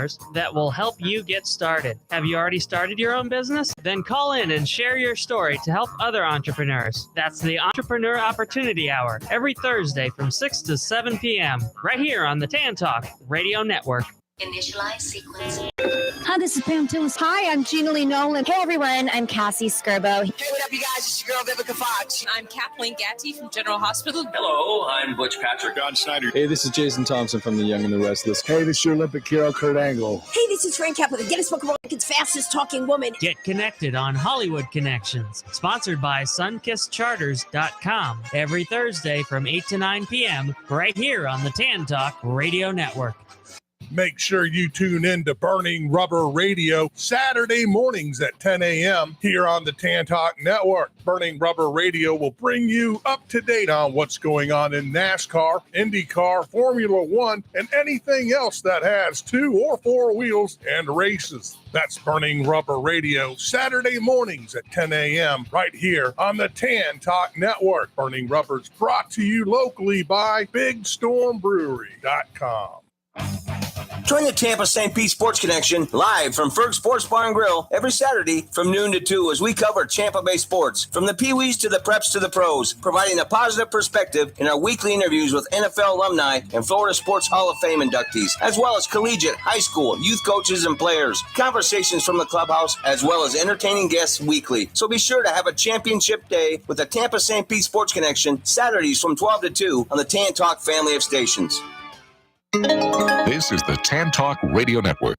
entrepreneurs that will help you get started. Have you already started your own business? Then call in and share your story to help other entrepreneurs. That's the Entrepreneur Opportunity Hour, every Thursday from 6 to 7 p.m., right here on the Tan Talk Radio Network. Initialize sequence. Hi, this is Pam Tillis. Hi, I'm Gina Lee Nolan. Hey, everyone. I'm Cassie Skirbo. Hey, what up, you guys? It's your girl, Vivica Fox. I'm Kathleen Gatty from General Hospital. Hello, I'm Butch Patrick. John Snyder. Hey, this is Jason Thompson from The Young and the Restless. Hey, this is your Olympic hero, Kurt Angle. Hey, this is Fran Cap with the Guinness Book of World Records fastest talking woman. Get connected on Hollywood Connections, sponsored by SunkissCharters.com, every Thursday from 8 to 9 p.m., right here on the Tan Talk Radio Network. Make sure you tune in to Burning Rubber Radio Saturday mornings at 10 a.m. here on the Tan Talk Network. Burning Rubber Radio will bring you up to date on what's going on in NASCAR, IndyCar, Formula One, and anything else that has 2 or 4 wheels and races. That's Burning Rubber Radio Saturday mornings at 10 a.m. right here on the Tan Talk Network. Burning Rubber's brought to you locally by BigStormBrewery.com. Join the Tampa St. Pete Sports Connection live from Ferg Sports Bar and Grill every Saturday from noon to 2 as we cover Tampa-based sports, from the Pee-wees to the preps to the pros, providing a positive perspective in our weekly interviews with NFL alumni and Florida Sports Hall of Fame inductees, as well as collegiate, high school, youth coaches, and players, conversations from the clubhouse, as well as entertaining guests weekly. So be sure to have a championship day with the Tampa St. Pete Sports Connection Saturdays from 12 to 2 on the Tan Talk family of stations. This is the Tan Talk Radio Network.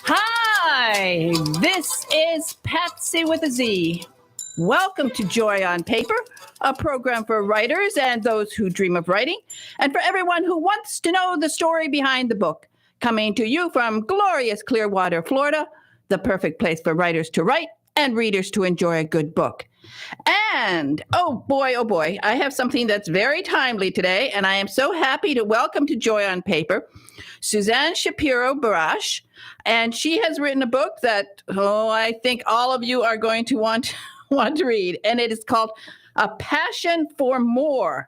Hi, this is Patsy with a Z. Welcome to Joy on Paper, a program for writers and those who dream of writing, and for everyone who wants to know the story behind the book. Coming to you from glorious Clearwater, Florida, the perfect place for writers to write and readers to enjoy a good book. And, oh boy, I have something that's very timely today, and I am so happy to welcome to Joy on Paper Suzanne Shapiro-Barash, and she has written a book that, I think all of you are going to want to read, and it is called A Passion for More.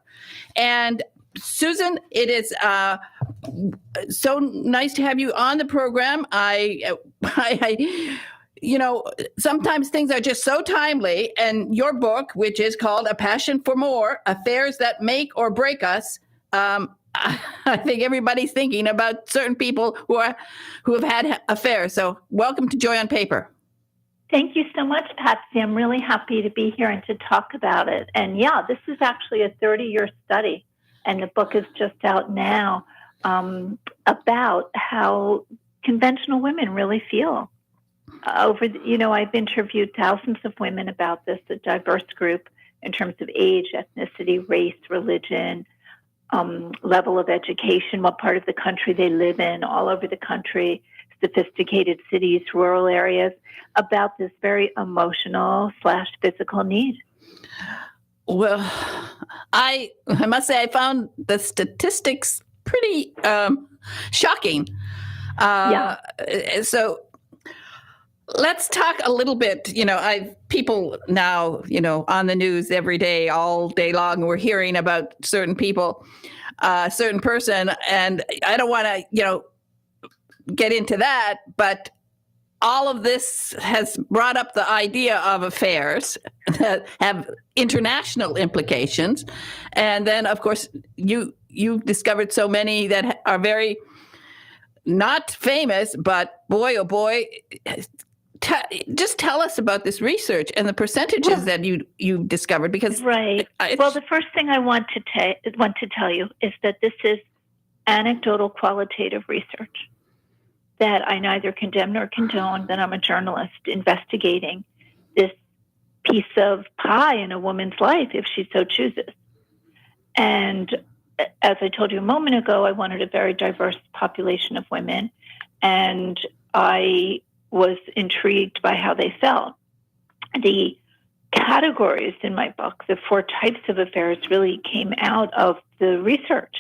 And Susan, it is so nice to have you on the program. I sometimes things are just so timely, and your book, which is called A Passion for More, Affairs That Make or Break Us, I think everybody's thinking about certain people who have had affairs. So welcome to Joy on Paper. Thank you so much, Patsy. I'm really happy to be here and to talk about it. And yeah, this is actually a 30-year study, and the book is just out now about how conventional women really feel. I've interviewed thousands of women about this, a diverse group in terms of age, ethnicity, race, religion, level of education, what part of the country they live in, all over the country, sophisticated cities, rural areas, about this very emotional/physical need. Well, I must say I found the statistics pretty shocking. So let's talk a little bit. People now, on the news every day, all day long, we're hearing about certain people, certain person, and I don't want to, get into that, but all of this has brought up the idea of affairs that have international implications. And then, of course, you've discovered so many that are very not famous, but boy, oh boy, just tell us about this research and the percentages that you discovered. Because right. Well, the first thing I want to tell you is that this is anecdotal qualitative research that I neither condemn nor condone, that I'm a journalist investigating this piece of pie in a woman's life if she so chooses. And as I told you a moment ago, I wanted a very diverse population of women, and I was intrigued by how they felt. The categories in my book, the 4 types of affairs, really came out of the research.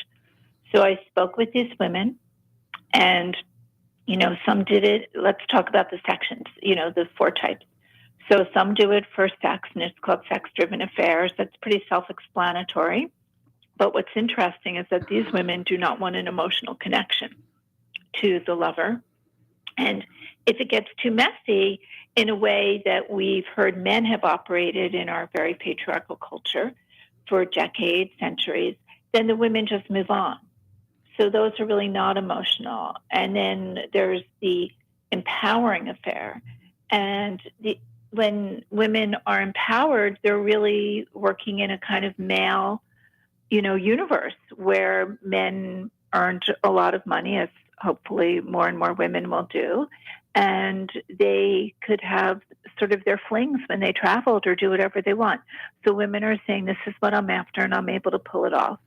So I spoke with these women, and, some did it. Let's talk about the sections, the 4 types. So some do it for sex, and it's called sex-driven affairs. That's pretty self-explanatory. But what's interesting is that these women do not want an emotional connection to the lover. And if it gets too messy in a way that we've heard men have operated in our very patriarchal culture for decades, centuries, then the women just move on. So those are really not emotional. And then there's the empowering affair. And when women are empowered, they're really working in a kind of male, universe where men earned a lot of money, as hopefully more and more women will do. And they could have sort of their flings when they traveled or do whatever they want. So women are saying, this is what I'm after, and I'm able to pull it off.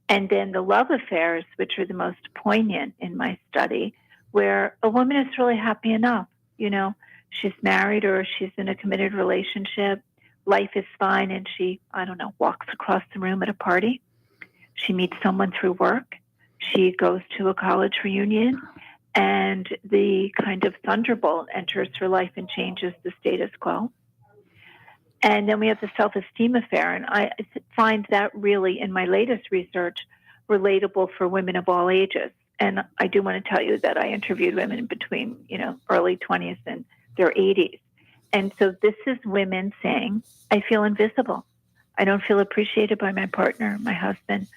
And then the love affairs, which are the most poignant in my study, where a woman is really happy enough. She's married or she's in a committed relationship. Life is fine. And she, walks across the room at a party. She meets someone through work. She goes to a college reunion, and the kind of thunderbolt enters her life and changes the status quo. And then we have the self-esteem affair. And I find that really, in my latest research, relatable for women of all ages. And I do want to tell you that I interviewed women between, early 20s and their 80s. And so this is women saying, I feel invisible. I don't feel appreciated by my partner, my husband.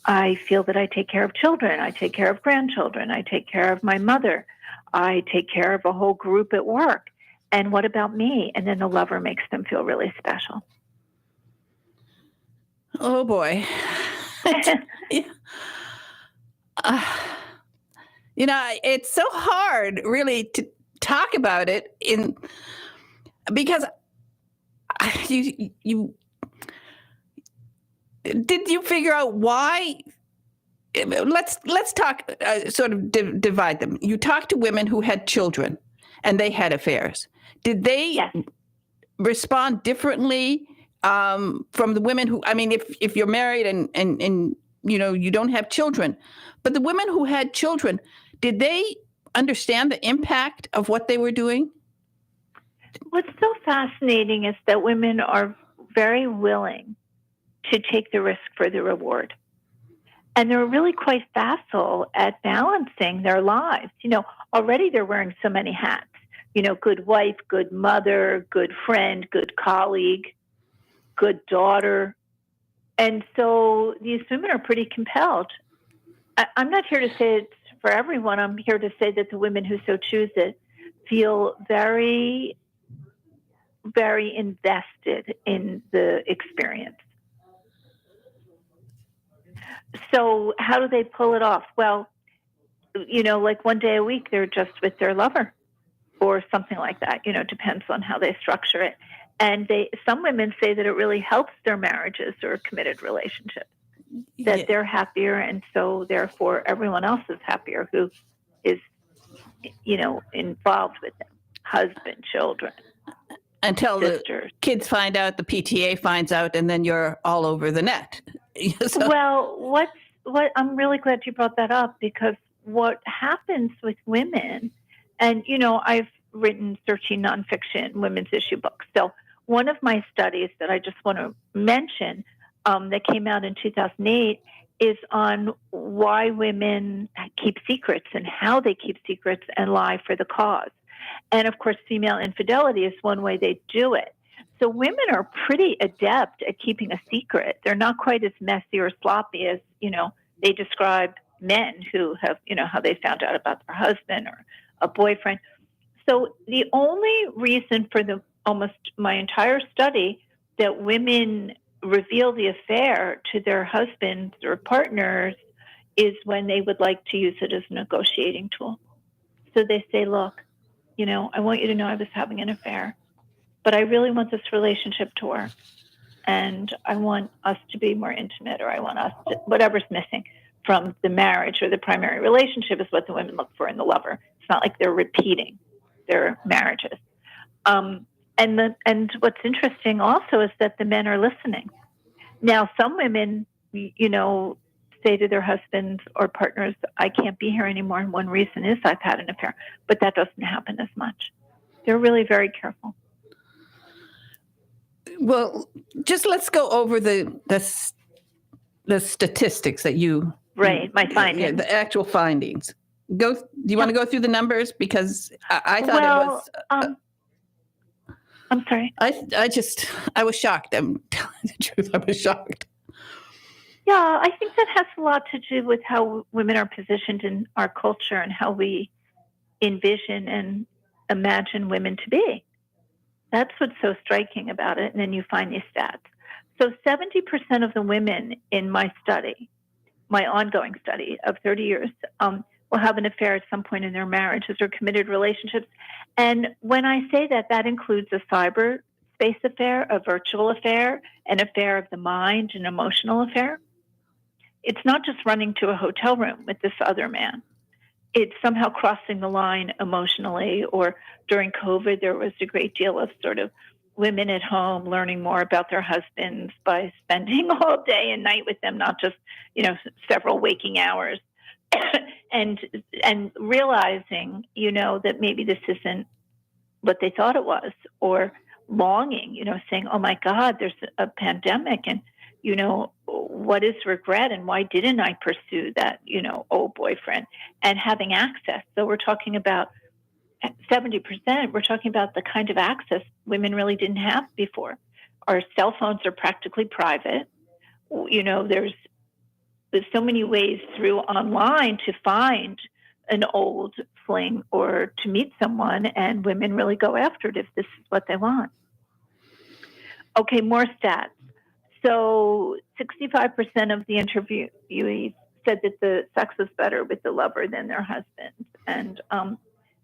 I feel that I take care of children. I take care of grandchildren. I take care of my mother. I take care of a whole group at work. And what about me? And then the lover makes them feel really special. Oh, boy. It's so hard, really, to talk about it because you did you figure out why? Let's talk, sort of divide them. You talked to women who had children and they had affairs. Did they respond differently from the women who, if you're married and you don't have children, but the women who had children, did they understand the impact of what they were doing? What's so fascinating is that women are very willing to take the risk for the reward. And they're really quite facile at balancing their lives. Already they're wearing so many hats. Good wife, good mother, good friend, good colleague, good daughter. And so these women are pretty compelled. I'm not here to say it's for everyone. I'm here to say that the women who so choose it feel very, very invested in the experience. So how do they pull it off? Well, like one day a week, they're just with their lover or something like that. Depends on how they structure it. And some women say that it really helps their marriages or committed relationships, that they're happier. And so therefore everyone else is happier who is, involved with them, husband, children. Until sisters. The kids find out, the PTA finds out, and then you're all over the net. So. Well, what I'm really glad you brought that up, because what happens with women, and I've written searching nonfiction women's issue books. So one of my studies that I just want to mention that came out in 2008 is on why women keep secrets and how they keep secrets and lie for the cause. And of course, female infidelity is one way they do it. So women are pretty adept at keeping a secret. They're not quite as messy or sloppy as, they describe men who have, how they found out about their husband or a boyfriend. So the only reason for almost my entire study that women reveal the affair to their husbands or partners is when they would like to use it as a negotiating tool. So they say, look, I want you to know I was having an affair, but I really want this relationship to work. And I want us to be more intimate, or I want us to, whatever's missing from the marriage or the primary relationship is what the women look for in the lover. It's not like they're repeating their marriages. And what's interesting also is that the men are listening. Now, some women, say to their husbands or partners, I can't be here anymore, and one reason is I've had an affair. But that doesn't happen as much. They're really very careful. Well, just let's go over the statistics that you... Right, my findings. Yeah, the actual findings. Do you want to go through the numbers? Because I thought it was... I'm sorry. I was shocked. I'm telling the truth. I was shocked. Yeah, I think that has a lot to do with how women are positioned in our culture and how we envision and imagine women to be. That's what's so striking about it. And then you find these stats. So 70% of the women in my study, my ongoing study of 30 years, will have an affair at some point in their marriages or committed relationships. And when I say that, that includes a cyberspace affair, a virtual affair, an affair of the mind, an emotional affair. It's not just running to a hotel room with this other man. It's somehow crossing the line emotionally, or during COVID, there was a great deal of sort of women at home learning more about their husbands by spending all day and night with them, not just, several waking hours. and realizing, that maybe this isn't what they thought it was, or longing, saying, oh my God, there's a pandemic, and, what is regret, and why didn't I pursue that, old boyfriend, and having access. So we're talking about 70%, we're talking about the kind of access women really didn't have before. Our cell phones are practically private. There's so many ways through online to find an old fling or to meet someone, and women really go after it if this is what they want. Okay, more stats. So 65% of the interviewees said that the sex was better with the lover than their husband. And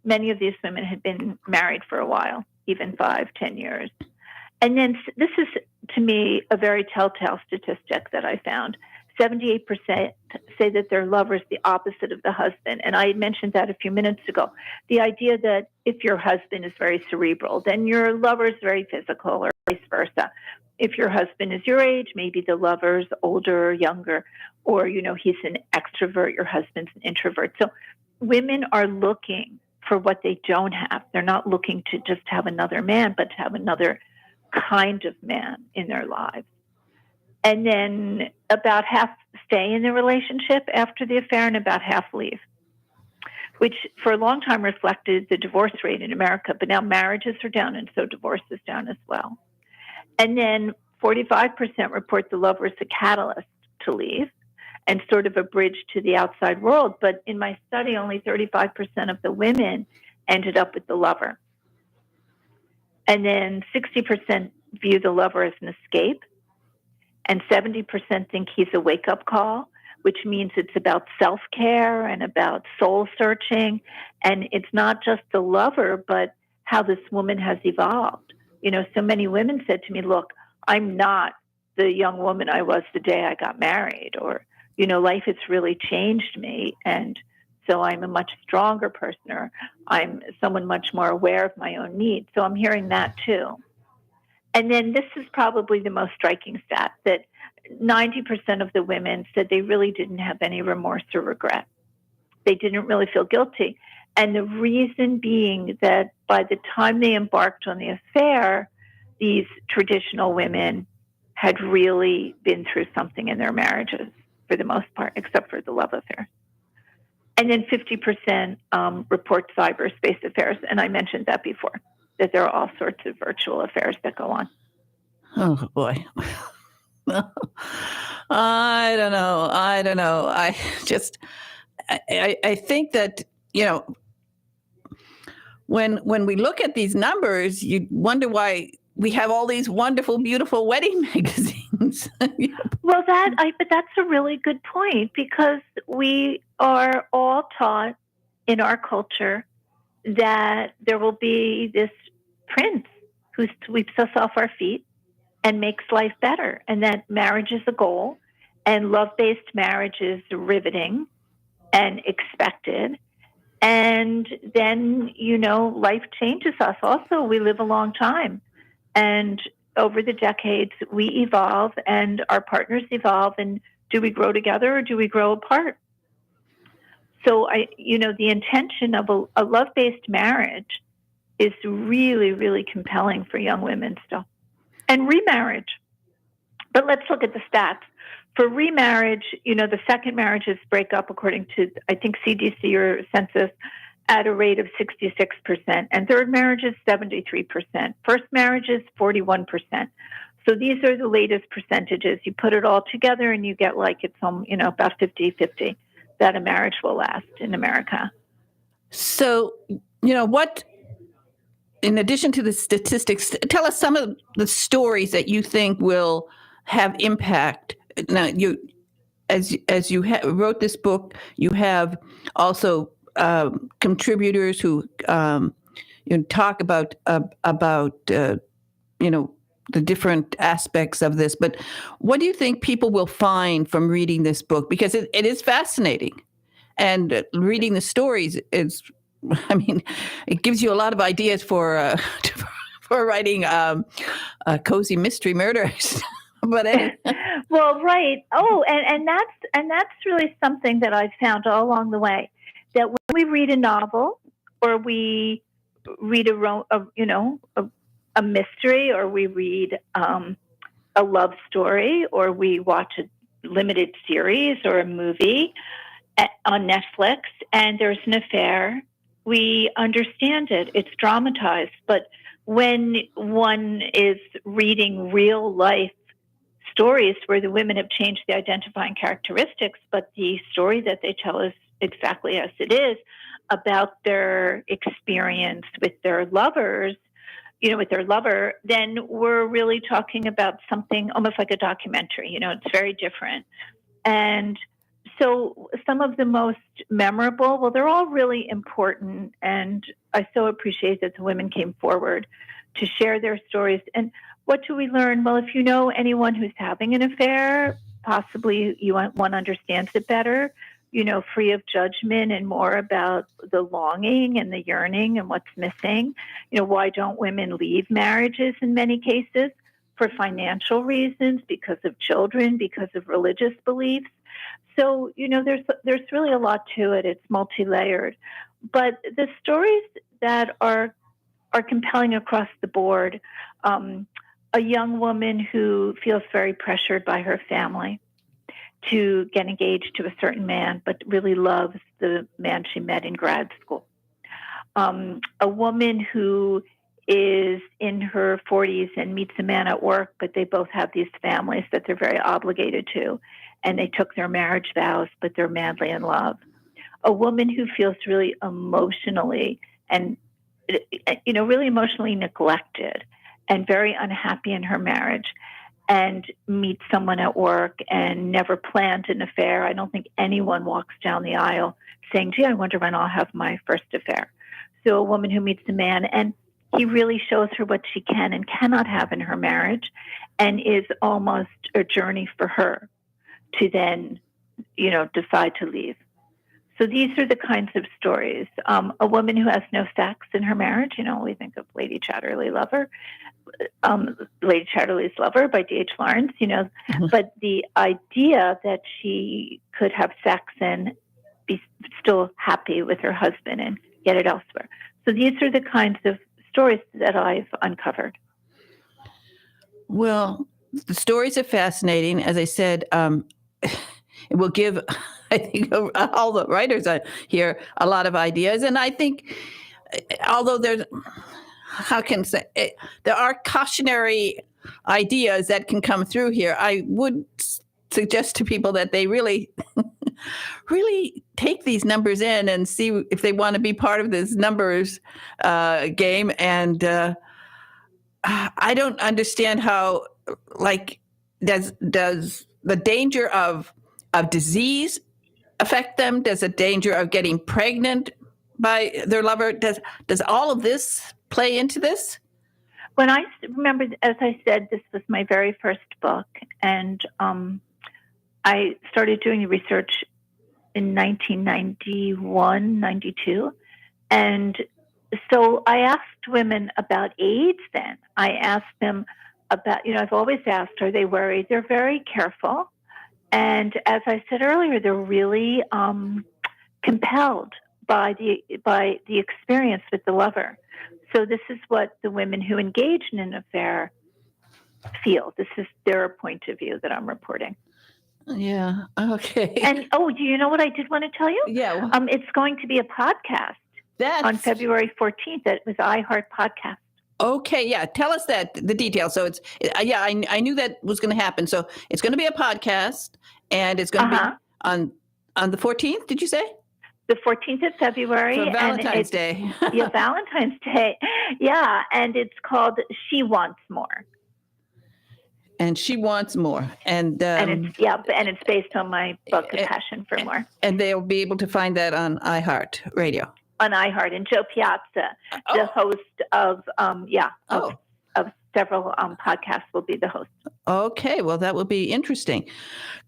many of these women had been married for a while, even 5-10 years. And then this is, to me, a very telltale statistic that I found. 78% say that their lover is the opposite of the husband. And I had mentioned that a few minutes ago. The idea that if your husband is very cerebral, then your lover is very physical, or vice versa. If your husband is your age, maybe the lover's older or younger, or, he's an extrovert, your husband's an introvert. So women are looking for what they don't have. They're not looking to just have another man, but to have another kind of man in their lives. And then about half stay in the relationship after the affair, and about half leave, which for a long time reflected the divorce rate in America. But now marriages are down, and so divorce is down as well. And then 45% report the lover is a catalyst to leave and sort of a bridge to the outside world. But in my study, only 35% of the women ended up with the lover. And then 60% view the lover as an escape. And 70% think he's a wake-up call, which means it's about self-care and about soul-searching. And it's not just the lover, but how this woman has evolved. So many women said to me, look, I'm not the young woman I was the day I got married, or, life has really changed me. And so I'm a much stronger person, or I'm someone much more aware of my own needs. So I'm hearing that too. And then this is probably the most striking stat, that 90% of the women said they really didn't have any remorse or regret. They didn't really feel guilty. And the reason being that by the time they embarked on the affair, these traditional women had really been through something in their marriages, for the most part, except for the love affair. And then 50% report cyberspace affairs. And I mentioned that before, that there are all sorts of virtual affairs that go on. Oh, boy. I don't know. I think that, when we look at these numbers, you wonder why we have all these wonderful, beautiful wedding magazines. Well, but that's a really good point, because we are all taught in our culture that there will be this prince who sweeps us off our feet and makes life better, and that marriage is a goal, and love-based marriage is riveting and expected. And then, life changes us. Also, we live a long time. And over the decades, we evolve and our partners evolve. And do we grow together or do we grow apart? So, the intention of a love-based marriage is really, really compelling for young women still. And remarriage. But let's look at the stats. For remarriage, the second marriages break up according to, I think, CDC or census at a rate of 66%. And third marriage is 73%. First marriage is 41%. So these are the latest percentages. You put it all together and you get like it's about 50-50 that a marriage will last in America. So, what, in addition to the statistics, tell us some of the stories that you think will have impact. Now, as you wrote this book, you have also contributors who talk about the different aspects of this. But what do you think people will find from reading this book? Because it is fascinating, and reading the stories is, it gives you a lot of ideas for writing cozy mystery murders. But well, right. Oh, and that's really something that I've found all along the way, that when we read a novel or we read a mystery, or we read a love story, or we watch a limited series or a movie on Netflix, and there's an affair, we understand it. It's dramatized. But when one is reading real life stories where the women have changed the identifying characteristics, but the story that they tell is exactly as it is about their experience with their lovers, with their lover, then we're really talking about something almost like a documentary. It's very different. And so some of the most memorable, well, they're all really important. And I so appreciate that the women came forward to share their stories. And what do we learn? Well, if you know anyone who's having an affair, possibly one understands it better, free of judgment, and more about the longing and the yearning and what's missing. Why don't women leave marriages in many cases? For financial reasons, because of children, because of religious beliefs. So, there's really a lot to it. It's multi-layered. But the stories that are compelling across the board, a young woman who feels very pressured by her family to get engaged to a certain man, but really loves the man she met in grad school. A woman who is in her 40s and meets a man at work, but they both have these families that they're very obligated to, and they took their marriage vows, but they're madly in love. A woman who feels really emotionally and, really emotionally neglected and very unhappy in her marriage, and meets someone at work and never planned an affair. I don't think anyone walks down the aisle saying, gee, I wonder when I'll have my first affair. So a woman who meets a man and he really shows her what she can and cannot have in her marriage, and is almost a journey for her to then, decide to leave. So these are the kinds of stories. A woman who has no sex in her marriage, we think of Lady Chatterley's Lover by D.H. Lawrence, but the idea that she could have sex and be still happy with her husband and get it elsewhere. So these are the kinds of stories that I've uncovered. Well, the stories are fascinating. As I said, it will give, I think, all the writers here a lot of ideas. And I think, although there are cautionary ideas that can come through here, I would suggest to people that they really, really take these numbers in and see if they want to be part of this numbers game. And I don't understand how, does the danger of disease affect them? Does the danger of getting pregnant by their lover, does all of this play into this? When I remember, as I said, this was my very first book, and I started doing research in 1991, 92. And so I asked women about AIDS then. I asked them about, I've always asked, are they worried? They're very careful. And as I said earlier, they're really compelled by the experience with the lover. So this is what the women who engage in an affair feel. This is their point of view that I'm reporting. Yeah. Okay. And do you know what I did want to tell you? Yeah. It's going to be a podcast on February 14th. It was iHeart Podcast. Okay. Yeah. Tell us the details. So I knew that was going to happen. So it's going to be a podcast, and it's going to be on the 14th. Did you say? The 14th of February. For Valentine's Day. Yeah, Valentine's Day. Yeah, and it's called She Wants More. And She Wants More. And it's based on my book, A Passion for More. And they'll be able to find that on iHeart Radio. On iHeart. And Joe Piazza, the host of several podcasts, will be the host. Okay, well, that will be interesting.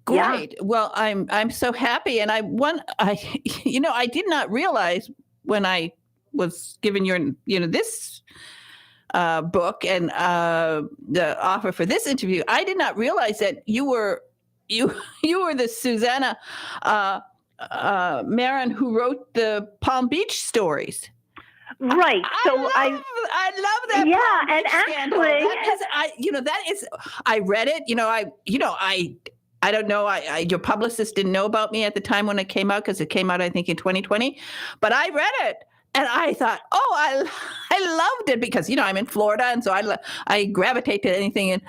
Great. Yeah. Well, I'm so happy, and I did not realize when I was given this book and the offer for this interview, I did not realize that you were the Susanna Marin who wrote the Palm Beach stories. Right. I love that. Yeah, and actually, I read it. I don't know. Your publicist didn't know about me at the time when it came out, because it came out, I think, in 2020. But I read it, and I thought, I loved it because I'm in Florida, and so I gravitate to anything. And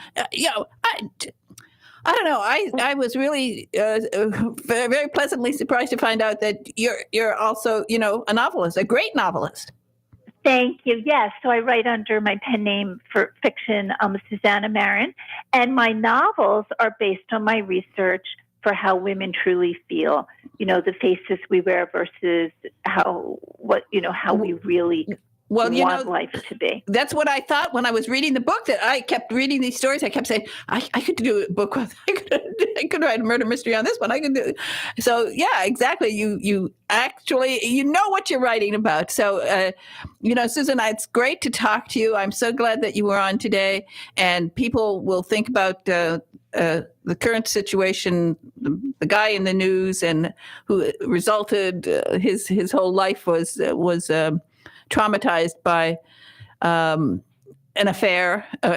I don't know. I was really very, very pleasantly surprised to find out that you're also a novelist, a great novelist. Thank you. Yes. So I write under my pen name for fiction, Susanna Marin, and my novels are based on my research for how women truly feel. The faces we wear versus how we really want life to be. That's what I thought when I was reading the book, that I kept reading these stories. I kept saying, I could do a book with, I could write a murder mystery on this one. I could do. So yeah, exactly. You actually, what you're writing about. So, Susan, it's great to talk to you. I'm so glad that you were on today, and people will think about the current situation, the guy in the news, and who resulted, his whole life was traumatized by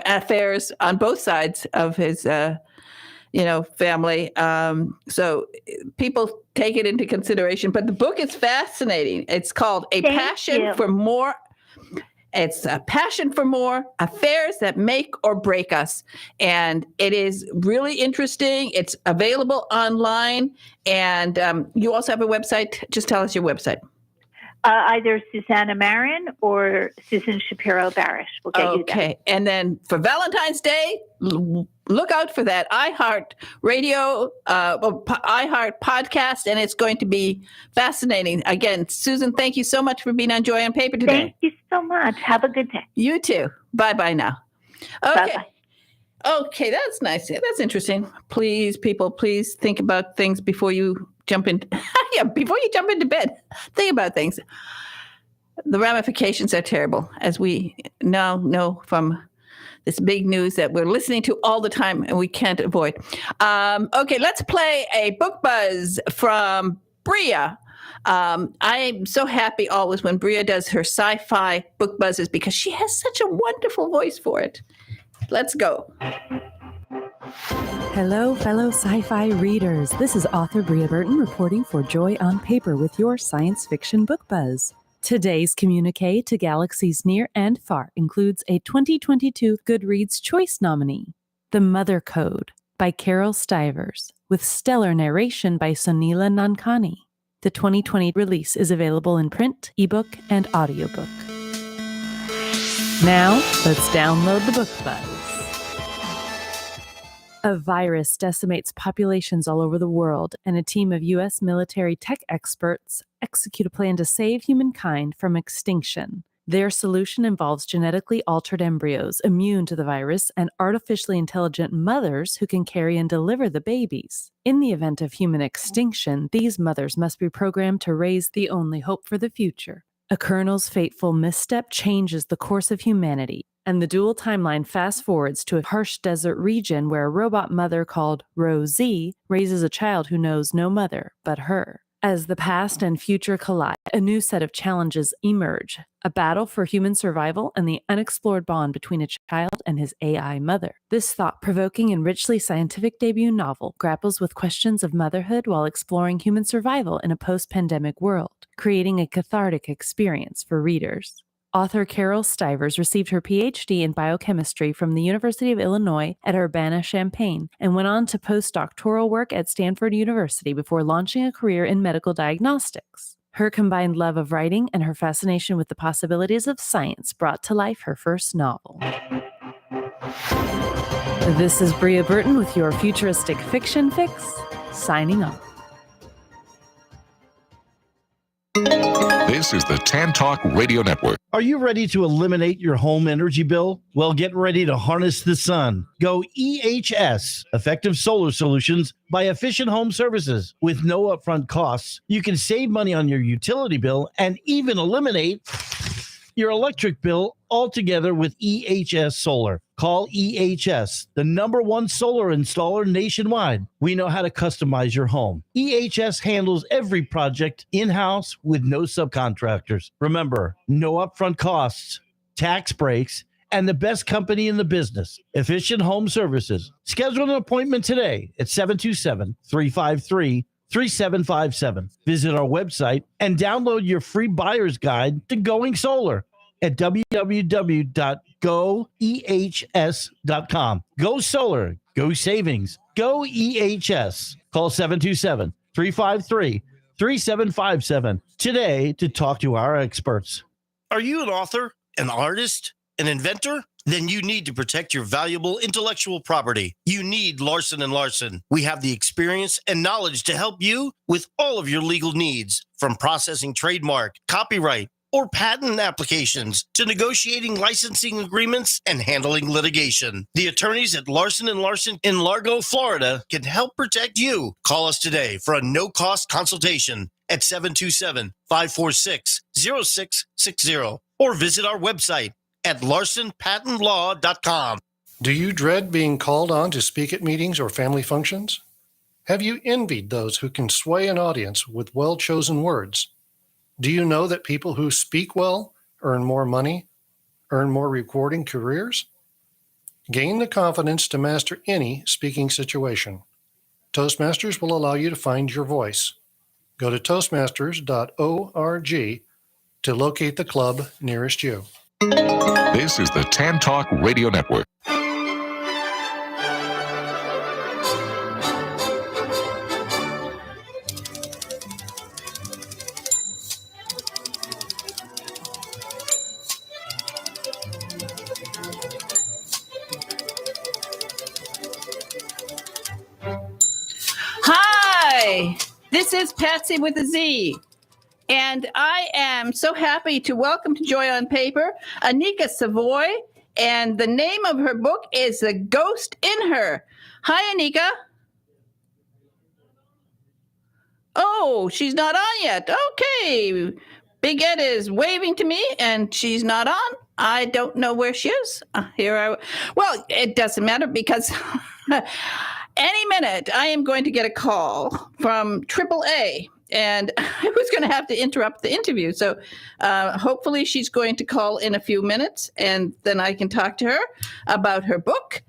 affairs on both sides of his family. So people take it into consideration. But the book is fascinating. It's called A Passion for More. It's A Passion for More, Affairs That Make or Break Us. And it is really interesting. It's available online. And you also have a website. Just tell us your website. Either Susanna Marin or Susan Shapiro Barish will get you there. Okay. And then for Valentine's Day, look out for that iHeart Radio, iHeart podcast, and it's going to be fascinating. Again, Susan, thank you so much for being on Joy on Paper today. Thank you so much. Have a good day. You too. Bye-bye now. Okay. Bye-bye. Okay, that's nice. That's interesting. Please, people, please think about things before you jump in. Before you jump into bed, think about things. The ramifications are terrible, as we now know from this big news that we're listening to all the time and we can't avoid. Okay, let's play a book buzz from Bria. I'm so happy always when Bria does her sci-fi book buzzes because she has such a wonderful voice for it. Let's go. Hello, fellow sci-fi readers. This is author Bria Burton reporting for Joy on Paper with your science fiction book buzz. Today's communique to galaxies near and far includes a 2022 Goodreads Choice nominee, The Mother Code by Carol Stivers, with stellar narration by Sonila Nankani. The 2020 release is available in print, ebook, and audiobook. Now, let's download the book buzz. A virus decimates populations all over the world, and a team of U.S. military tech experts execute a plan to save humankind from extinction. Their solution involves genetically altered embryos immune to the virus and artificially intelligent mothers who can carry and deliver the babies. In the event of human extinction, these mothers must be programmed to raise the only hope for the future. A colonel's fateful misstep changes the course of humanity, and the dual timeline fast-forwards to a harsh desert region where a robot mother called Rosie raises a child who knows no mother but her. As the past and future collide, a new set of challenges emerge, a battle for human survival and the unexplored bond between a child and his AI mother. This thought-provoking and richly scientific debut novel grapples with questions of motherhood while exploring human survival in a post-pandemic world, creating a cathartic experience for readers. Author Carol Stivers received her PhD in biochemistry from the University of Illinois at Urbana-Champaign and went on to postdoctoral work at Stanford University before launching a career in medical diagnostics. Her combined love of writing and her fascination with the possibilities of science brought to life her first novel. This is Bria Burton with your Futuristic Fiction Fix, signing off. This is the Tan Talk Radio Network. Are you ready to eliminate your home energy bill? Well, get ready to harness the sun. Go EHS, Effective Solar Solutions by Efficient Home Services. With no upfront costs, you can save money on your utility bill and even eliminate your electric bill altogether with EHS Solar. Call EHS, the #1 solar installer nationwide. We know how to customize your home. EHS handles every project in-house with no subcontractors. Remember, no upfront costs, tax breaks, and the best company in the business, Efficient Home Services. Schedule an appointment today at 727-353-3757. Visit our website and download your free buyer's guide to going solar at www.goehs.com. Go solar, go savings, go EHS. Call 727-353-3757 today to talk to our experts. Are you an author, an artist, an inventor? Then you need to protect your valuable intellectual property. You need Larson & Larson. We have the experience and knowledge to help you with all of your legal needs, from processing trademark, copyright, or patent applications to negotiating licensing agreements and handling litigation. The attorneys at Larson & Larson in Largo, Florida can help protect you. Call us today for a no-cost consultation at 727-546-0660 or visit our website at larsonpatentlaw.com. Do you dread being called on to speak at meetings or family functions? Have you envied those who can sway an audience with well-chosen words? Do you know that people who speak well earn more money, earn more rewarding careers? Gain the confidence to master any speaking situation. Toastmasters will allow you to find your voice. Go to toastmasters.org to locate the club nearest you. This is the Tan Talk Radio Network. Hi, this is Patsy with a Z, and I am so happy to welcome to Joy on Paper Anika Savoy, and the name of her book is The Ghost in Her. Hi, Anika. Oh, she's not on yet. Okay. Big Ed is waving to me, and she's not on. I don't know where she is. Well, it doesn't matter because any minute I am going to get a call from AAA, and I was going to have to interrupt the interview. So hopefully she's going to call in a few minutes, and then I can talk to her about her book,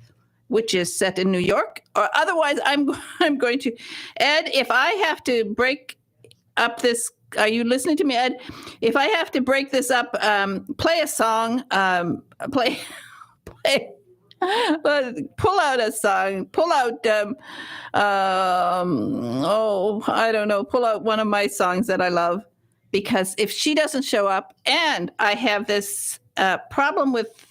which is set in New York. Or otherwise, I'm going to, Ed, if I have to break up this, are you listening to me, Ed? If I have to break this up, play a song, play. Pull out a song. Pull out, I don't know. Pull out one of my songs that I love, because if she doesn't show up, and I have this problem with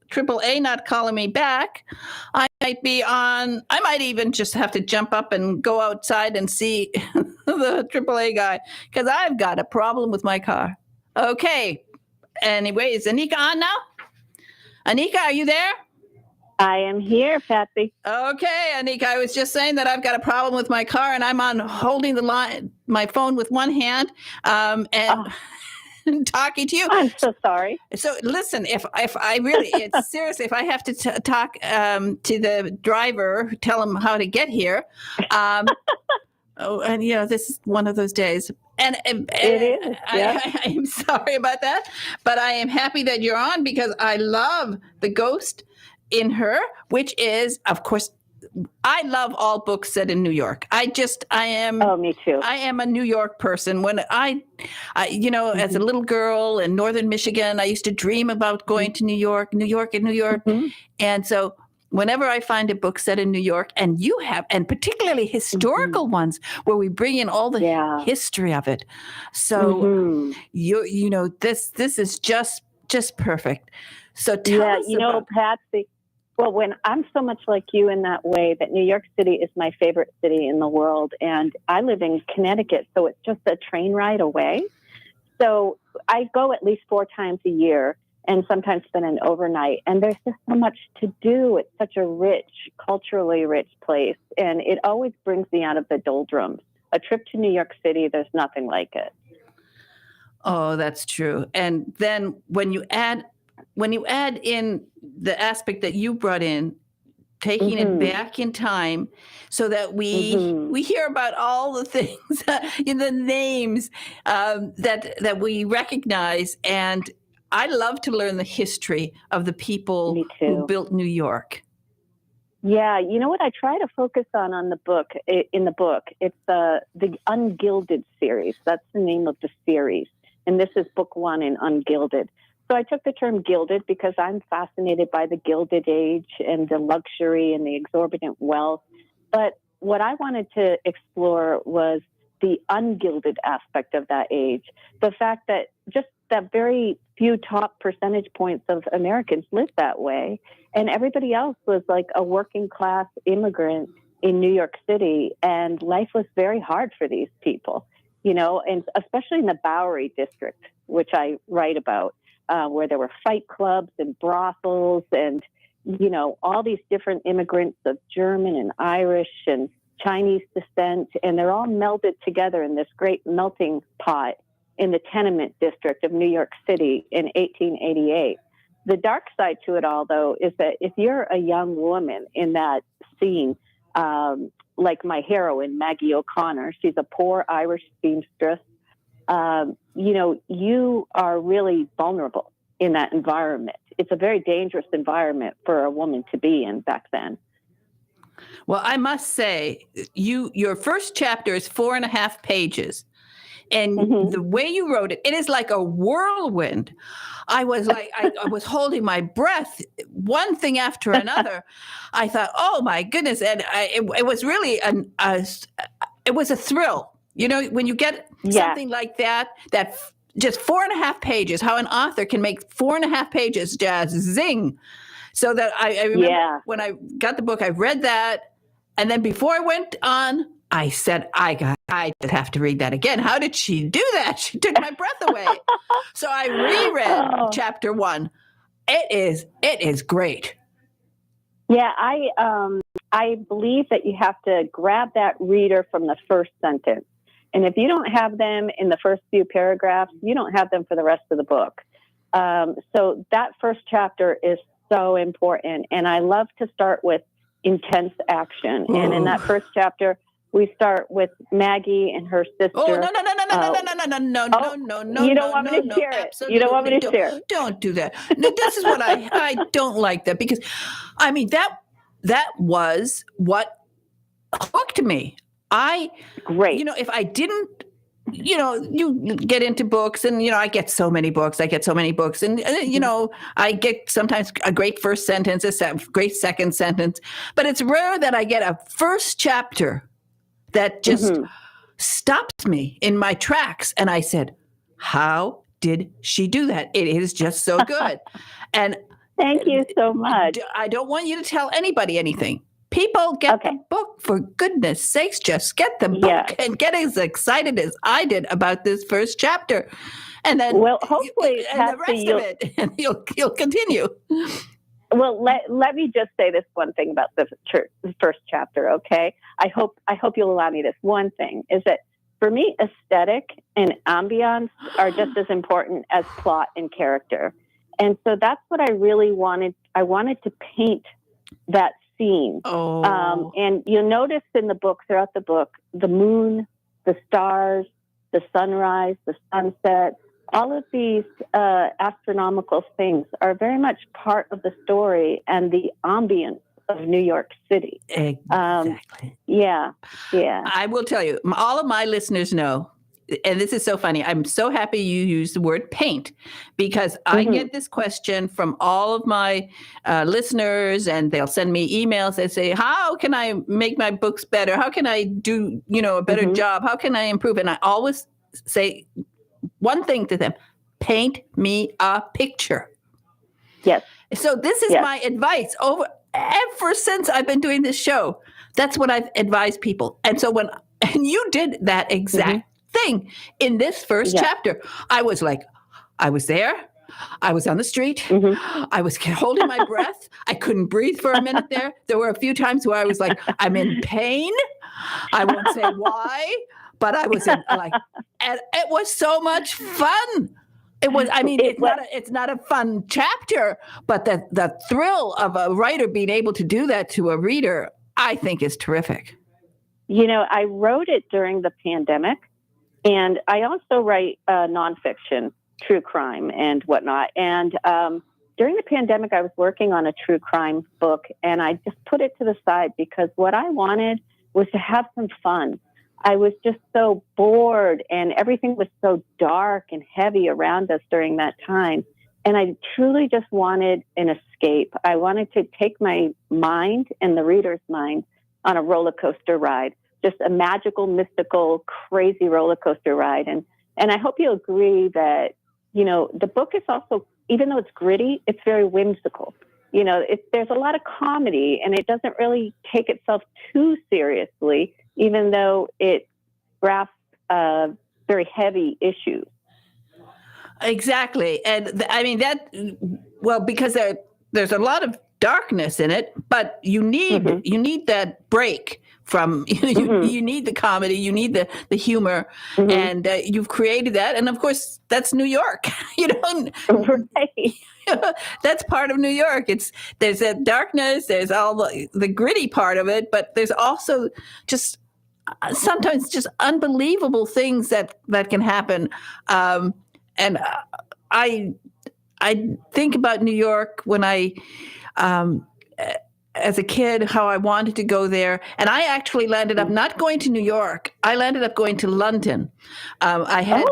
AAA not calling me back, I might even just have to jump up and go outside and see the AAA guy, because I've got a problem with my car. Okay, Anyway, is Anika on now? Anika, are you there? I am here, Patsy. Okay, Anika, I was just saying that I've got a problem with my car, and I'm holding my phone with one hand, talking to you. I'm so sorry. So listen, if I really, it's seriously, if I have to talk to the driver, tell him how to get here. This is one of those days. And it is. Yeah. I am sorry about that, but I am happy that you're on because I love the ghost in her, which is, of course, I love all books set in New York. I am. Oh, me too. I am a New York person. When I as a little girl in northern Michigan, I used to dream about going to New York. Mm-hmm. And so whenever I find a book set in New York, and particularly historical ones where we bring in all the history of it. So this is just perfect. So tell us about Patsy. Well, when I'm so much like you in that way, that New York City is my favorite city in the world. And I live in Connecticut, so it's just a train ride away. So I go at least 4 times a year and sometimes spend an overnight. And there's just so much to do. It's such a culturally rich place. And it always brings me out of the doldrums. A trip to New York City, there's nothing like it. Oh, that's true. And then when you add in the aspect that you brought in, taking it back in time so that we hear about all the things in the names that we recognize. And I love to learn the history of the people who built New York. Yeah, you know what I try to focus on in the book? It's the Ungilded series. That's the name of the series. And this is book 1 in Ungilded. So I took the term gilded because I'm fascinated by the Gilded Age and the luxury and the exorbitant wealth. But what I wanted to explore was the ungilded aspect of that age. The fact that just that very few top percentage points of Americans lived that way. And everybody else was like a working class immigrant in New York City. And life was very hard for these people, and especially in the Bowery district, which I write about. Where there were fight clubs and brothels and, all these different immigrants of German and Irish and Chinese descent. And they're all melded together in this great melting pot in the tenement district of New York City in 1888. The dark side to it all, though, is that if you're a young woman in that scene, like my heroine, Maggie O'Connor, she's a poor Irish seamstress. You are really vulnerable in that environment. It's a very dangerous environment for a woman to be in back then. Well, I must say, your first chapter is 4.5 pages. And the way you wrote it, it is like a whirlwind. I was like, I was holding my breath, one thing after another. I thought, oh my goodness. And it was really it was a thrill. When you get something like that just 4.5 pages, how an author can make 4.5 pages just zing. So that I remember when I got the book, I read that. And then before I went on, I said, I have to read that again. How did she do that? She took my breath away. So I reread chapter 1. It is great. Yeah, I believe that you have to grab that reader from the first sentence. And if you don't have them in the first few paragraphs, you don't have them for the rest of the book. So that first chapter is so important. And I love to start with intense action. Ooh. And in that first chapter, we start with Maggie and her sister. Oh, no. You don't want me to share it. You don't want me to share it. Don't do that. No, this is what I don't like that because, that was what hooked me. Great. If I didn't, you get into books and, I get so many books. And, I get sometimes a great first sentence, a great second sentence, but it's rare that I get a first chapter that just stopped me in my tracks. And I said, how did she do that? It is just so good. And thank you so much. I don't want you to tell anybody anything. People get the book, for goodness sakes. Just get the book and get as excited as I did about this first chapter. And then, hopefully, and the rest of it, and you'll continue. Well, let me just say this one thing about the first chapter, okay? I hope you'll allow me this one thing, is that for me, aesthetic and ambiance are just as important as plot and character. And so that's what I really wanted. I wanted to paint that scene. And you'll notice in the book, throughout the book, the moon, the stars, the sunrise, the sunset, all of these astronomical things are very much part of the story and the ambience of New York City. Exactly. Yeah. I will tell you, all of my listeners know, and this is so funny, I'm so happy you use the word paint, because I get this question from all of my listeners, and they'll send me emails that say, how can I make my books better? How can I do, a better job? How can I improve? And I always say one thing to them: paint me a picture. Yes. So this is my advice ever since I've been doing this show. That's what I've advised people. And so and you did that exact thing in this first chapter. I was like, I was there. I was on the street. I was holding my breath. I couldn't breathe for a minute there. There were a few times where I was like, I'm in pain. I won't say why, but I was and it was so much fun. It was, it's not a fun chapter, but the thrill of a writer being able to do that to a reader, I think, is terrific. I wrote it during the pandemic, and I also write nonfiction, true crime and whatnot. And during the pandemic, I was working on a true crime book, and I just put it to the side because what I wanted was to have some fun. I was just so bored, and everything was so dark and heavy around us during that time. And I truly just wanted an escape. I wanted to take my mind and the reader's mind on a roller coaster ride, just a magical, mystical, crazy roller coaster ride. And I hope you agree that, the book is also, even though it's gritty, it's very whimsical. There's a lot of comedy, and it doesn't really take itself too seriously, even though it grasps very heavy issues. Exactly. And because there's a lot of darkness in it, but you need that break from, you need the comedy, you need the humor, and you've created that. And of course, that's New York, Right. That's part of New York. There's that darkness, there's all the gritty part of it, but there's also just sometimes just unbelievable things that can happen. And I think about New York when as a kid, how I wanted to go there. And I actually landed up not going to New York. I landed up going to London. I headed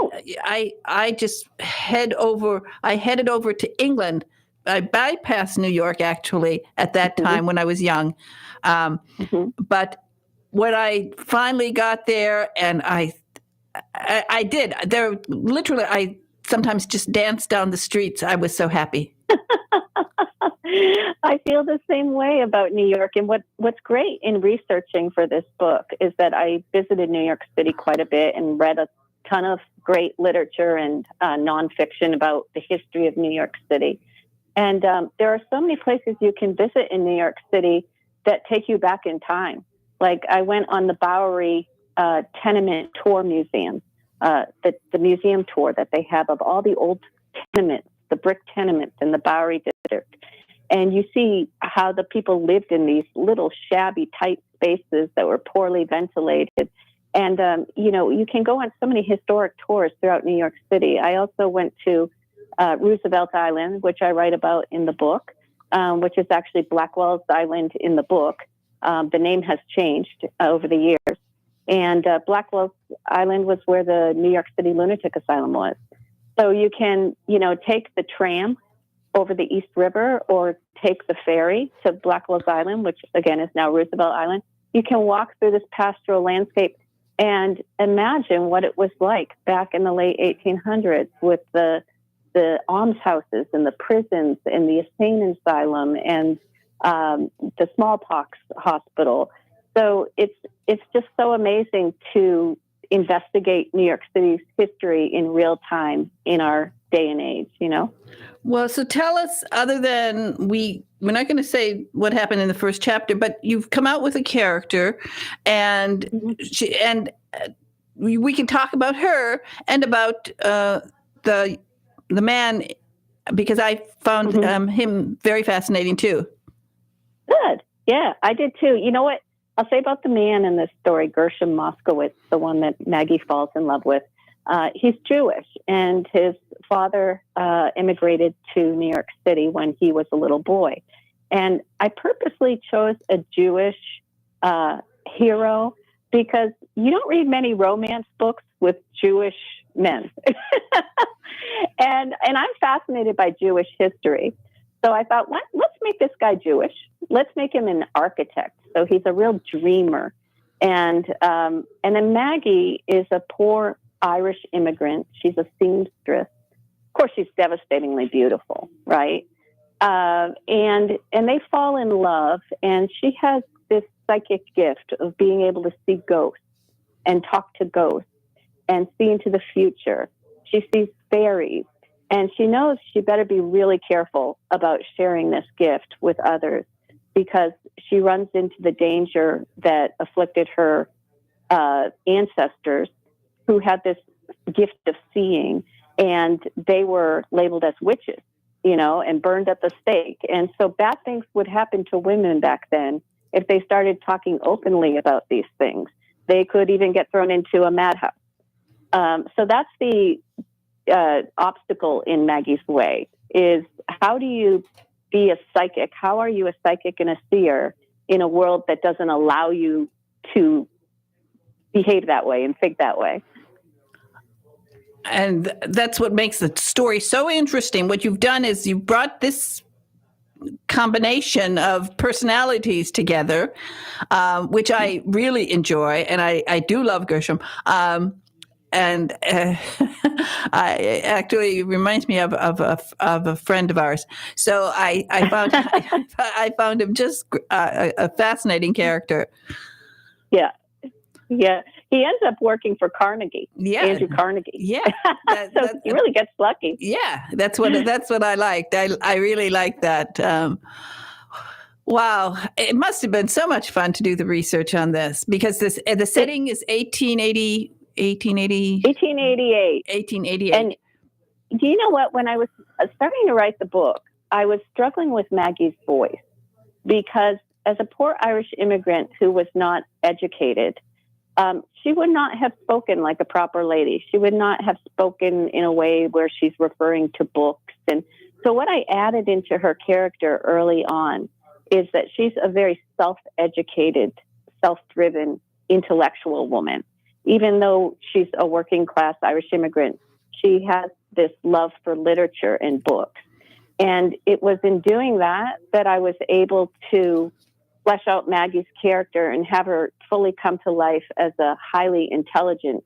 over to England. I bypassed New York, actually, at that time when I was young. But when I finally got there, and I did, I sometimes just danced down the streets. I was so happy. I feel the same way about New York. And what's great in researching for this book is that I visited New York City quite a bit and read a ton of great literature and nonfiction about the history of New York City. And there are so many places you can visit in New York City that take you back in time. Like I went on the Bowery Tenement Tour Museum, the museum tour that they have of all the old tenements, the brick tenements in the Bowery district. And you see how the people lived in these little shabby, tight spaces that were poorly ventilated. And, you can go on so many historic tours throughout New York City. I also went to Roosevelt Island, which I write about in the book, which is actually Blackwell's Island in the book. The name has changed over the years. And Blackwell's Island was where the New York City Lunatic Asylum was. So you can, take the tram over the East River or take the ferry to Blackwell's Island, which again is now Roosevelt Island. You can walk through this pastoral landscape and imagine what it was like back in the late 1800s with the almshouses and the prisons and the insane asylum and the smallpox hospital. So it's just so amazing to investigate New York City's history in real time in our day and age, you know? Well, so tell us, other than we're not going to say what happened in the first chapter, but you've come out with a character, and we can talk about her and about the man, because I found him very fascinating too. Good. Yeah, I did too. You know what I'll say about the man in this story, Gershom Moskowitz, the one that Maggie falls in love with? He's Jewish, and his father immigrated to New York City when he was a little boy. And I purposely chose a Jewish hero because you don't read many romance books with Jewish men. and I'm fascinated by Jewish history. So I thought, let's make this guy Jewish. Let's make him an architect. So he's a real dreamer. And then Maggie is a poor Irish immigrant. She's a seamstress. Of course, she's devastatingly beautiful, right? And they fall in love, and she has this psychic gift of being able to see ghosts and talk to ghosts and see into the future. She sees fairies, and she knows she better be really careful about sharing this gift with others, because she runs into the danger that afflicted her ancestors, who had this gift of seeing, and they were labeled as witches, and burned at the stake. And so bad things would happen to women back then if they started talking openly about these things. They could even get thrown into a madhouse. So that's the obstacle in Maggie's way, is how do you be a psychic? How are you a psychic and a seer in a world that doesn't allow you to behave that way and think that way? And that's what makes the story so interesting. What you've done is you've brought this combination of personalities together, which I really enjoy, and I do love Gershom. And I actually reminds me of a friend of ours. So I found him just a fascinating character. Yeah. Yeah, he ends up working for Carnegie. Yeah, Andrew Carnegie. Yeah, so he really gets lucky. Yeah, that's what I liked. I really liked that. Wow, it must have been so much fun to do the research on this, because the setting is 1888. 1888. And do you know what? When I was starting to write the book, I was struggling with Maggie's voice, because as a poor Irish immigrant who was not educated, she would not have spoken like a proper lady. She would not have spoken in a way where she's referring to books. And so what I added into her character early on is that she's a very self-educated, self-driven, intellectual woman. Even though she's a working class Irish immigrant, she has this love for literature and books. And it was in doing that I was able to flesh out Maggie's character and have her fully come to life as a highly intelligent,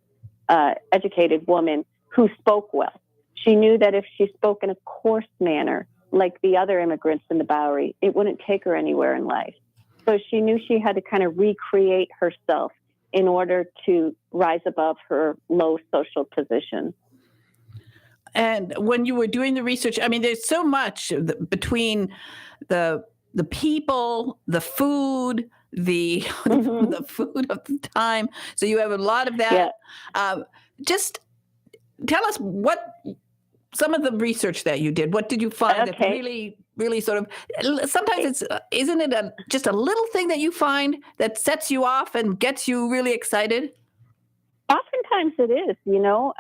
educated woman who spoke well. She knew that if she spoke in a coarse manner, like the other immigrants in the Bowery, it wouldn't take her anywhere in life. So she knew she had to kind of recreate herself in order to rise above her low social position. And when you were doing the research, I mean, there's so much between the people, the food, the food of the time. So you have a lot of that. Yeah. Just tell us some of the research that you did. What did you find that really, really sort of? Sometimes isn't it just a little thing that you find that sets you off and gets you really excited? Oftentimes it is. You'll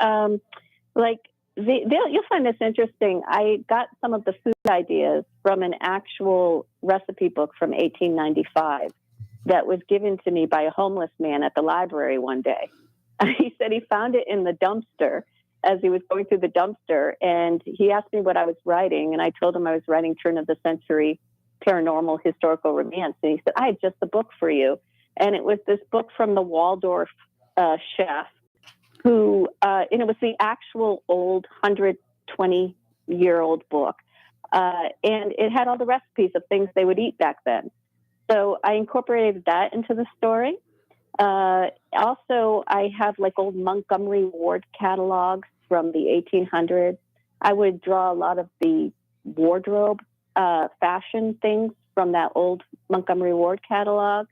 find this interesting. I got some of the food ideas from an actual recipe book from 1895 that was given to me by a homeless man at the library one day. He said he found it in the dumpster as he was going through the dumpster, and he asked me what I was writing, and I told him I was writing turn of the century paranormal historical romance, and he said, I have just the book for you. And it was this book from the Waldorf chef who, and it was the actual old 120-year-old book. And it had all the recipes of things they would eat back then. So I incorporated that into the story. Also, I have like old Montgomery Ward catalogs from the 1800s. I would draw a lot of the wardrobe fashion things from that old Montgomery Ward catalog.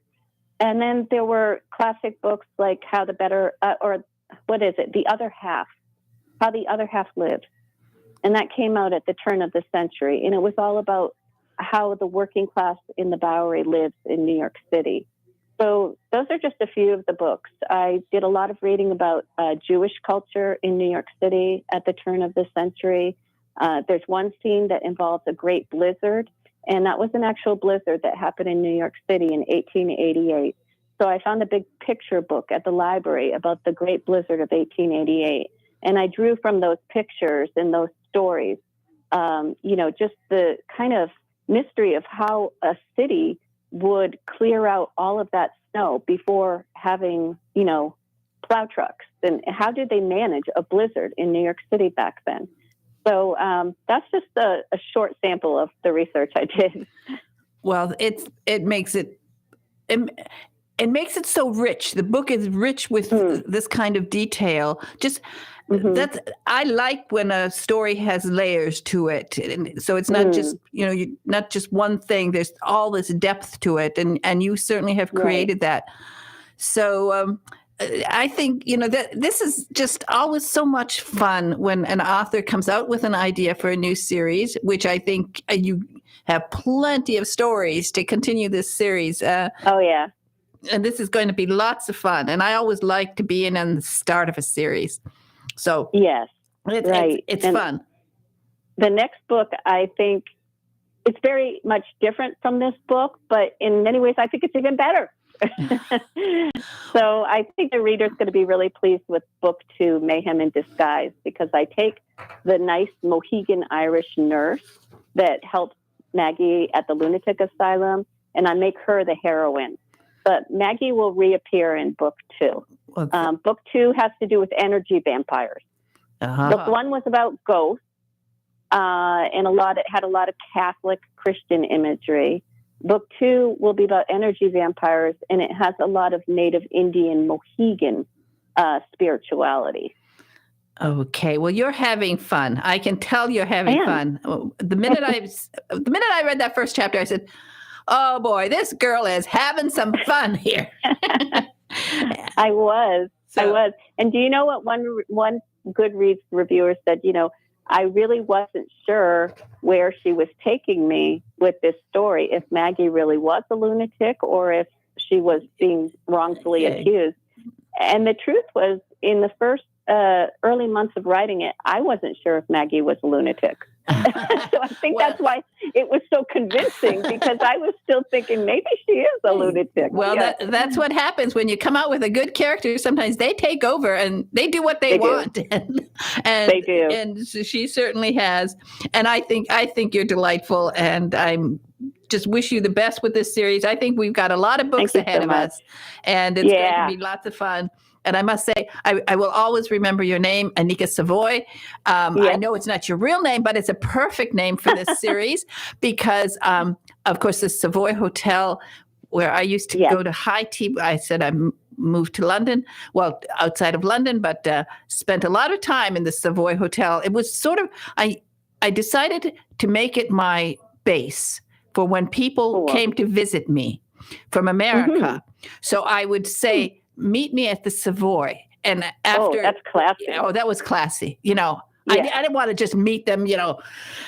And then there were classic books like How the Better, or what is it? The Other Half, How the Other Half Lived. And that came out at the turn of the century. And it was all about how the working class in the Bowery lives in New York City. So those are just a few of the books. I did a lot of reading about Jewish culture in New York City at the turn of the century. There's one scene that involves a great blizzard, and that was an actual blizzard that happened in New York City in 1888. So I found a big picture book at the library about the Great Blizzard of 1888. And I drew from those pictures and those stories, just the kind of mystery of how a city would clear out all of that snow before having, plow trucks. And how did they manage a blizzard in New York City back then? So that's just a short sample of the research I did. Well, it makes it so rich. The book is rich with this kind of detail. Just I like when a story has layers to it, and so it's not just not just one thing. There's all this depth to it, and you certainly have created that. So I think that this is just always so much fun when an author comes out with an idea for a new series, which I think you have plenty of stories to continue this series. Oh yeah. And this is going to be lots of fun. And I always like to be in on the start of a series. So yes, it's fun. The next book, I think it's very much different from this book, but in many ways, I think it's even better. So I think the reader's going to be really pleased with book 2, Mayhem in Disguise, because I take the nice Mohegan Irish nurse that helps Maggie at the lunatic asylum, and I make her the heroine. But Maggie will reappear in book 2. Book 2 has to do with energy vampires. Book 1 was about ghosts, and it had a lot of Catholic Christian imagery. Book 2 will be about energy vampires, and it has a lot of Native Indian Mohegan spirituality. Okay, well, you're having fun. I can tell you're having fun. The minute I read that first chapter, I said, "Oh boy, this girl is having some fun here." I was. And do you know what one Goodreads reviewer said? I really wasn't sure where she was taking me with this story, if Maggie really was a lunatic or if she was being wrongfully accused. And the truth was, in the first early months of writing it, I wasn't sure if Maggie was a lunatic. So I think that's why it was so convincing, because I was still thinking maybe she is a lunatic. Well, that's what happens when you come out with a good character. Sometimes they take over and they do what they want. And they do. And she certainly has. And I think you're delightful, and I'm just wish you the best with this series. I think we've got a lot of books ahead of us, and it's going to be lots of fun. And I must say, I will always remember your name, Anika Savoy. I know it's not your real name, but it's a perfect name for this series because, of course, the Savoy Hotel, where I used to go to high tea. I said I moved to London, well, outside of London, but spent a lot of time in the Savoy Hotel. It was sort of, I decided to make it my base for when people came to visit me from America. So I would say, meet me at the Savoy. And after, that's classy. That was classy. I didn't want to just meet them,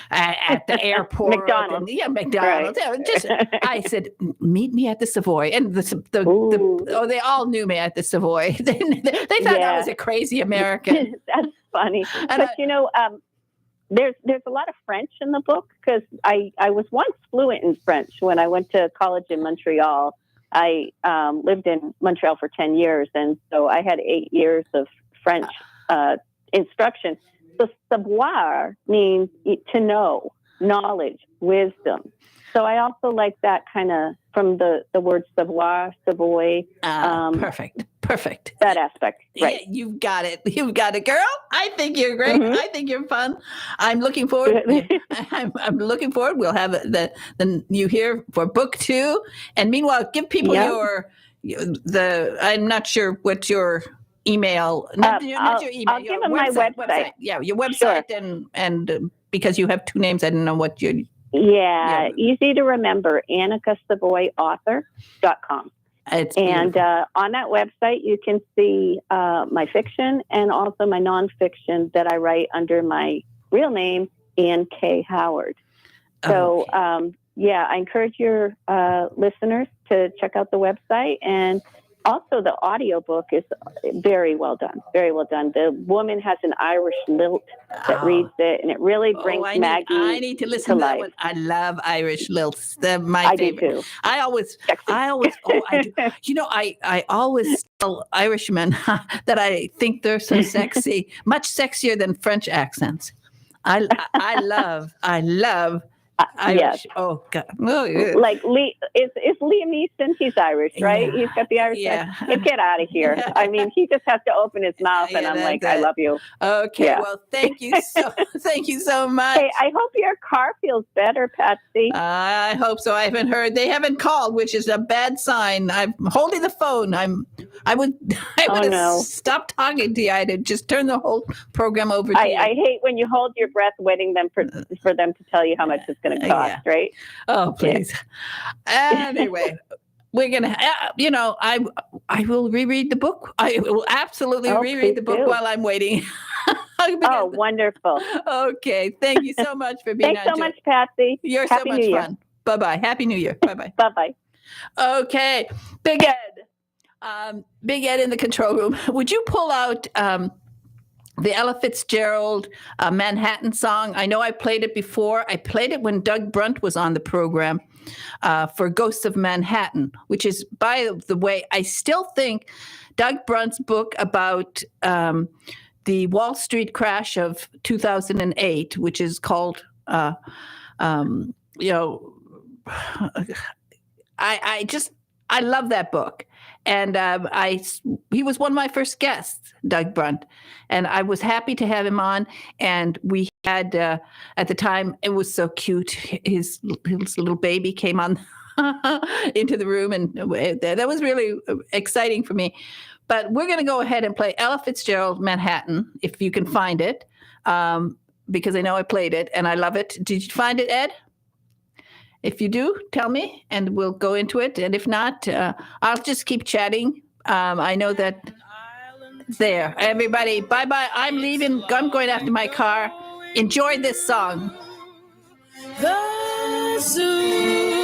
at the airport. McDonald's. McDonald's. Right. I said, meet me at the Savoy. And they all knew me at the Savoy. They thought I was a crazy American. That's funny. But there's a lot of French in the book, because I was once fluent in French when I went to college in Montreal. I lived in Montreal for 10 years, and so I had 8 years of French instruction. So savoir means to know. knowledge, wisdom. So I also like that kind of from the word savoir, Savoy. Perfect. That aspect. Right. Yeah, you've got it, girl. I think you're great. I think you're fun. I'm looking forward. I'm looking forward. We'll have the you here for book 2. And meanwhile, give people I'm not sure what your email. Not your email. I'll give them my website. Yeah, your website and because you have 2 names, I don't know what your. Yeah, easy to remember, AnnikASavoyAuthor.com. And on that website, you can see my fiction and also my nonfiction that I write under my real name, Ann K. Howard. So, I encourage your listeners to check out the website. And also, the audiobook is very well done. Very well done. The woman has an Irish lilt that reads it, and it really brings Maggie. I need to listen to that one. I love Irish lilts. They're my favorite. Do too. I always. I do. You know, I always tell Irishmen that I think they're so sexy, much sexier than French accents. I love Irish. Yes. Oh God. Oh, yeah. Like it's Liam Neeson. He's Irish, right? Yeah. He's got the Irish. Yeah. Get out of here. I mean, he just has to open his mouth, and I'm like, I love you. Okay. Yeah. Well, thank you so much. Hey, I hope your car feels better, Patsy. I hope so. I haven't heard. They haven't called, which is a bad sign. I'm holding the phone. I would have stopped talking to you. I'd have just turned the whole program over to you. I hate when you hold your breath, waiting for them to tell you how much it's going to cost, right? Oh, please. Yeah. Anyway, we're going to, I will reread the book. I will absolutely reread the book while I'm waiting. Oh, wonderful. Okay. Thank you so much for being on. Thanks so much, Patsy. You're Happy so much New fun. Bye-bye. Happy New Year. Bye-bye. Bye-bye. Okay. Big Ed. Big Ed in the control room. Would you pull out the Ella Fitzgerald Manhattan song? I know I played it before. I played it when Doug Brunt was on the program for Ghosts of Manhattan, which is, by the way, I still think Doug Brunt's book about the Wall Street crash of 2008, which is called, I love that book. And he was one of my first guests, Doug Brunt, and I was happy to have him on. And we had, at the time, it was so cute. His little baby came on into the room, and that was really exciting for me. But we're going to go ahead and play Ella Fitzgerald Manhattan, if you can find it, because I know I played it and I love it. Did you find it, Ed? If you do, tell me, and we'll go into it. And if not, I'll just keep chatting. I know that there. Everybody, bye-bye. I'm leaving. I'm going after my car. Enjoy this song. The zoo.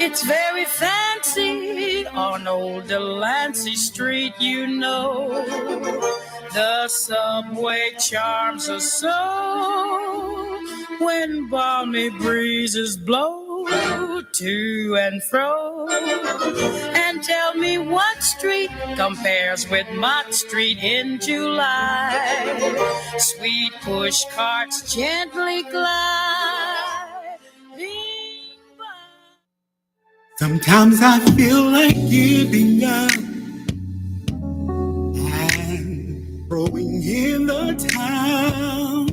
It's very fancy on old Delancey Street, you know. The subway charms us so when balmy breezes blow to and fro. And tell me what street compares with Mott Street in July. Sweet push carts gently glide. Sometimes I feel like giving up and throwing in the towel.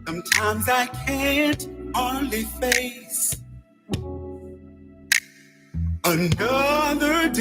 Sometimes I can't hardly face another day.